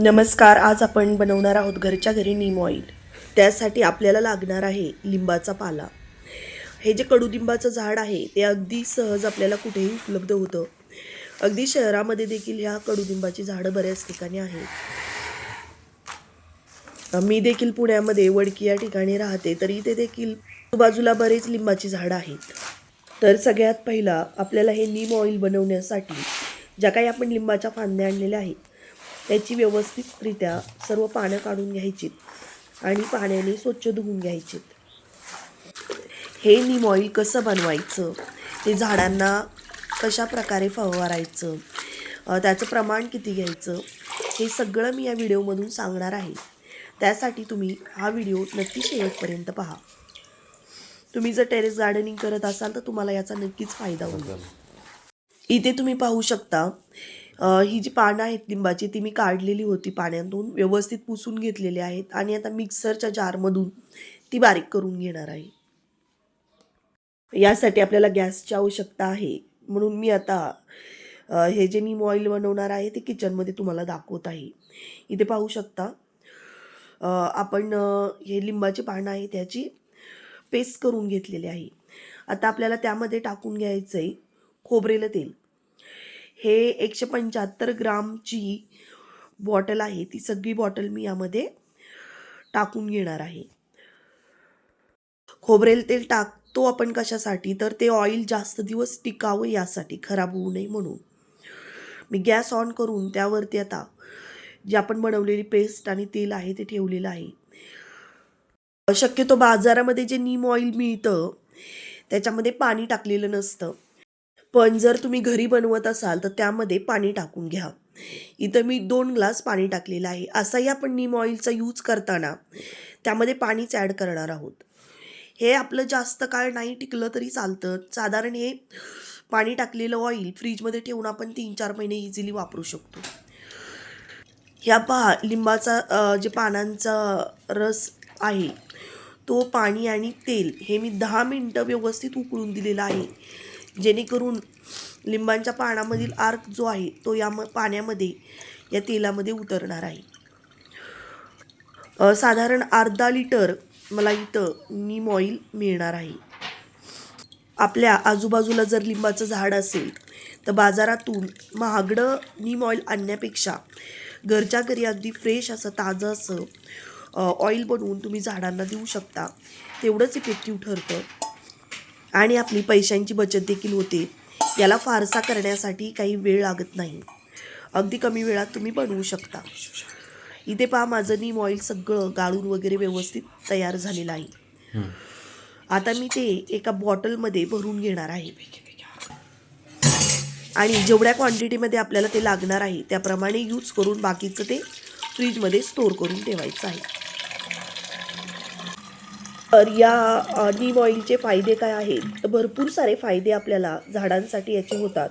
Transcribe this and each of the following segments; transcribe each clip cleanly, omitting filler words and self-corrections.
नमस्कार. आज आपण बनवणार आहोत घरच्या घरी नीम ऑइल. त्यासाठी आपल्याला लागणार आहे लिंबाचा पाला. हे जे कडुलिंबाचं झाड आहे ते अगदी सहज आपल्याला कुठेही उपलब्ध होतं. अगदी शहरामध्ये देखील ह्या कडुलिंबाची झाडं बऱ्याच ठिकाणी आहेत. मी देखील पुण्यामध्ये वडकी या ठिकाणी राहते, तरी इथे देखील आजूबाजूला बरेच लिंबाची झाडं आहेत. तर सगळ्यात पहिला आपल्याला हे नीम ऑइल बनवण्यासाठी ज्या काही आपण लिंबाच्या फांद्या आणलेल्या आहेत त्याची व्यवस्थितरित्या सर्व पानं काढून घ्यायचीत आणि पाण्याने स्वच्छ धुवून घ्यायचीत. हे नीम ऑइल कसं बनवायचं, ते झाडांना कशा प्रकारे फवारायचं, त्याचं प्रमाण किती घ्यायचं, हे सगळं मी या व्हिडिओमधून सांगणार आहे. त्यासाठी तुम्ही हा व्हिडिओ नक्की शेवटपर्यंत पहा. तुम्ही जर टेरेस गार्डनिंग करत असाल तर तुम्हाला याचा नक्कीच फायदा होईल. इथे तुम्ही पाहू शकता ही जी पानं आहेत लिंबाची ती मी काढलेली होती पाण्यातून, व्यवस्थित पुसून घेतलेली आहेत आणि आता मिक्सरच्या जारमधून ती बारीक करून घेणार आहे. यासाठी आपल्याला गॅसची आवश्यकता आहे, म्हणून मी आता हे जे नीम ऑइल बनवणार आहे ते किचनमध्ये तुम्हाला दाखवत आहे. इथे पाहू शकता आपण हे लिंबाची पानं आहे त्याची पेस्ट करून घेतलेली आहे. आता आपल्याला त्यामध्ये टाकून घ्यायचं आहे खोबरेलं तेल. हे 175 ग्रामची बॉटल आहे, ती सगळी बॉटल मी यामध्ये टाकून घेणार आहे. खोबरेल तेल टाकतो आपण कशासाठी, तर ते ऑइल जास्त दिवस टिकावं यासाठी, खराब होऊ नये म्हणून. मी गॅस ऑन करून त्यावरती आता जी आपण बनवलेली पेस्ट आणि तेल आहे ते ठेवलेलं आहे. शक्यतो बाजारामध्ये जे नीम ऑइल मिळतं त्याच्यामध्ये पाणी टाकलेलं नसतं, पण जर तुम्ही घरी बनवत असाल तर त्यामध्ये पाणी टाकून घ्या. इथं मी 2 ग्लास पाणी टाकलेलं आहे. असाही आपण नीम ऑइलचा यूज करताना त्यामध्ये पाणीच ॲड करणार आहोत. हे आपलं जास्त काळ नाही टिकलं तरी चालतं. साधारण हे पाणी टाकलेलं ऑइल फ्रीजमध्ये ठेवून आपण 3-4 महिने इझिली वापरू शकतो. ह्या पहा लिंबाचा जे पानांचा रस आहे तो, पाणी आणि तेल हे मी 10 मिनटं व्यवस्थित उकळून दिलेला आहे, जेणेकरून लिंबांच्या पानामधील आर्क जो आहे तो या पाण्यामध्ये या तेलामध्ये उतरणार आहे. साधारण अर्धा लिटर मला इथं नीम ऑइल मिळणार आहे. आपल्या आजूबाजूला जर लिंबाचं झाड असेल तर बाजारातून महागडं नीम ऑइल आणण्यापेक्षा घरच्या घरी अगदी फ्रेश असं ताजं असं ऑइल बनवून तुम्ही झाडांना देऊ शकता. तेवढंच इफेक्टिव्ह ठरतं आणि आपली पैशांची बचत देखील होते. याला फारसा करण्यासाठी काही वेळ लागत नाही, अगदी कमी वेळात तुम्ही बनवू शकता. इथे पहा माझं नीम ऑइल सगळं गाळून वगैरे व्यवस्थित तयार झालेलं आहे. आता मी ते एका बॉटलमध्ये भरून घेणार आहे आणि जेवढ्या क्वांटिटीमध्ये आपल्याला ते लागणार आहे त्याप्रमाणे यूज करून बाकीचं ते फ्रीजमध्ये स्टोअर करून ठेवायचं आहे. तर या नीम ऑइलचे फायदे काय आहेत, तर भरपूर सारे फायदे आपल्याला झाडांसाठी याचे होतात.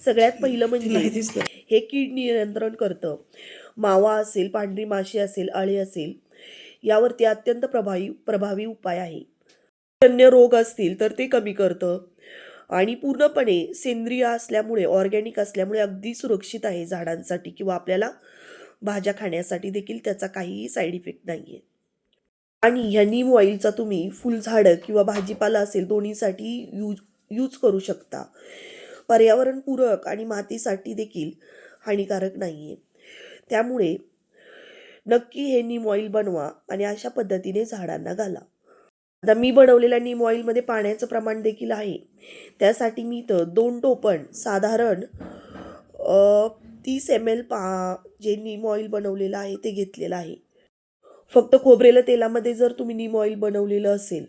सगळ्यात पहिलं म्हणजे हे कीड नियंत्रण करतं. मावा असेल, पांढरी माशी असेल, अळे असेल, यावरती अत्यंत प्रभावी उपाय आहे. अन्य रोग असतील तर ते कमी करतं आणि पूर्णपणे सेंद्रिय असल्यामुळे, ऑर्गॅनिक असल्यामुळे अगदी सुरक्षित आहे झाडांसाठी किंवा आपल्याला भाज्या खाण्यासाठी देखील त्याचा काहीही साईड इफेक्ट नाही आहे. आणि ह्या नीम ऑइलचा तुम्ही फुलझाडं किंवा भाजीपाला असेल दोन्हीसाठी यूज करू शकता. पर्यावरणपूरक आणि मातीसाठी देखील हानिकारक नाही आहे. त्यामुळे नक्की हे नीम ऑइल बनवा आणि अशा पद्धतीने झाडांना घाला. आता मी बनवलेल्या नीम ऑइलमध्ये पाण्याचं प्रमाण देखील आहे. त्यासाठी मी तर 2 टोपण साधारण 30 ml जे नीम ऑइल बनवलेलं आहे ते घेतलेलं आहे. फक्त खोबरेलं तेलामध्ये जर तुम्ही नीम ऑइल बनवलेलं असेल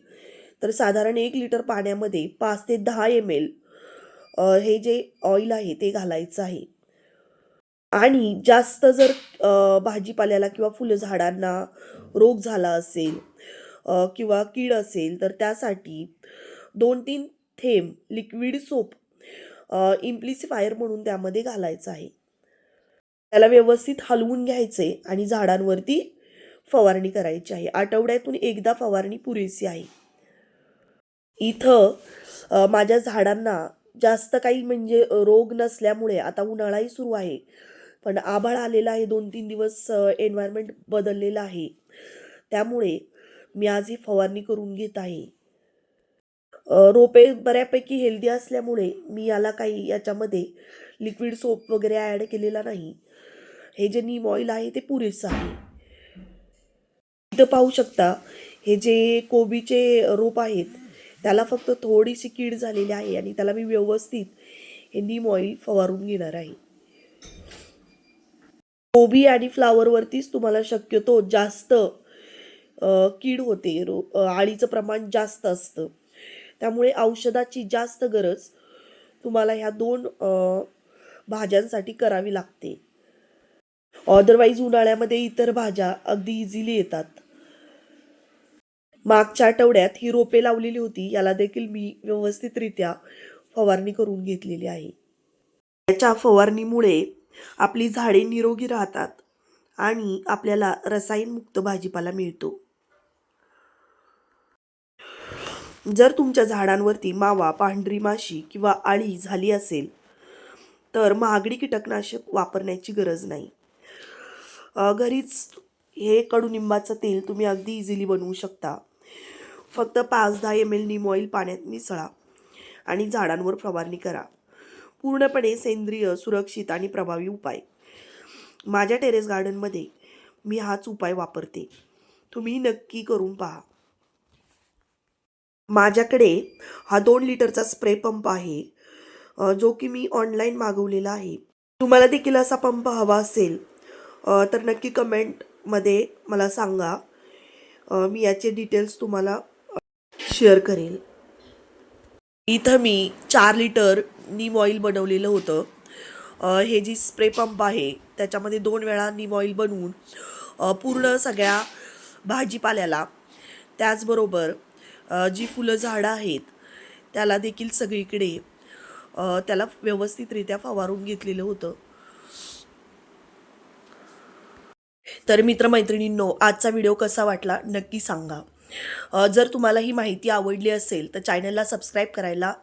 तर साधारण 1 लिटर पाण्यामध्ये 5 ते 10 ml हे जे ऑइल आहे ते घालायचं आहे. आणि जास्त जर भाजीपाल्याला किंवा फुलझाडांना रोग झाला असेल किंवा कीड असेल तर त्यासाठी 2-3 थेंब लिक्विड सोप इम्प्लिसिफायर म्हणून त्यामध्ये घालायचं आहे. त्याला व्यवस्थित हलवून घ्यायचे आणि झाडांवरती फवारणी करायची आहे. आठवड्यातून एकदा फवारणी पुरेशी आहे. इथं माझ्या झाडांना जास्त काही म्हणजे रोग नसल्यामुळे, आता उन्हाळाही सुरू आहे पण आभाळ आलेलं आहे, 2-3 दिवस एन्व्हायरमेंट बदललेलं आहे. त्यामुळे मी आज ही फवारणी करून घेत आहे. रोपे बऱ्यापैकी हेल्दी असल्यामुळे मी याला काही याच्यामध्ये लिक्विड सोप वगैरे ॲड केलेला नाही. हे जे नीम ऑइल आहे ते पुरेसं आहे. इथं पाहू शकता, हे जे कोबीचे रोप आहेत त्याला फक्त थोडीशी कीड झालेली आहे आणि त्याला मी व्यवस्थित हे नीम ऑइल फवारून घेणार आहे. कोबी आणि फ्लावरवरतीच तुम्हाला शक्यतो जास्त कीड होते, आळीचं प्रमाण जास्त असतं. त्यामुळे औषधाची जास्त गरज तुम्हाला ह्या 2 भाज्यांसाठी करावी लागते. अदरवाईज उन्हाळ्यामध्ये इतर भाज्या अगदी इझिली येतात. मागच्या आठवड्यात ही रोपे लावलेली होती, याला देखील मी व्यवस्थितरित्या फवारणी करून घेतलेली आहे. याच्या फवारणीमुळे आपली झाडे निरोगी राहतात आणि आपल्याला रसायनमुक्त भाजीपाला मिळतो. जर तुमच्या झाडांवरती मावा, पांढरी माशी किंवा आळी झाली असेल तर महागडी कीटकनाशक वापरण्याची गरज नाही. घरीच हे कडुनिंबाचं तेल तुम्ही अगदी इझिली बनवू शकता. फक्त 5-10 ml नीम ऑइल पाण्यात मिसळा आणि झाडांवर फवारणी करा. पूर्णपणे सेंद्रिय, सुरक्षित आणि प्रभावी उपाय. माझ्या टेरेस गार्डनमध्ये मी हाच उपाय वापरते. तुम्ही नक्की करून पहा. माझ्याकडे हा 2 लिटरचा स्प्रे पंप आहे, जो की मी ऑनलाईन मागवलेला आहे. तुम्हाला देखील असा पंप हवा असेल तर नक्की कमेंटमध्ये मला सांगा. मी याचे डिटेल्स तुम्हाला शेअर करेल. इथं मी 4 लिटर नीम ऑइल बनवलेलं होतं. हे जी स्प्रे पंप आहे त्याच्यामध्ये 2 वेळा नीम ऑइल बनवून पूर्ण सगळ्या भाजीपाल्याला, त्याचबरोबर जी फुलं झाडं आहेत त्याला देखील सगळीकडे त्याला व्यवस्थितरित्या फवारून घेतलेलं होतं. तर मित्रमैत्रिणींनो, आजचा व्हिडिओ कसा वाटला नक्की सांगा. जर तुम्हाला ही माहिती आवडली असेल तर चॅनलला सबस्क्राईब करायला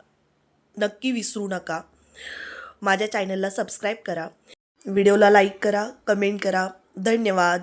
नक्की विसरू नका. माझ्या चॅनलला सबस्क्राईब करा, व्हिडिओला लाईक करा, कमेंट करा. धन्यवाद.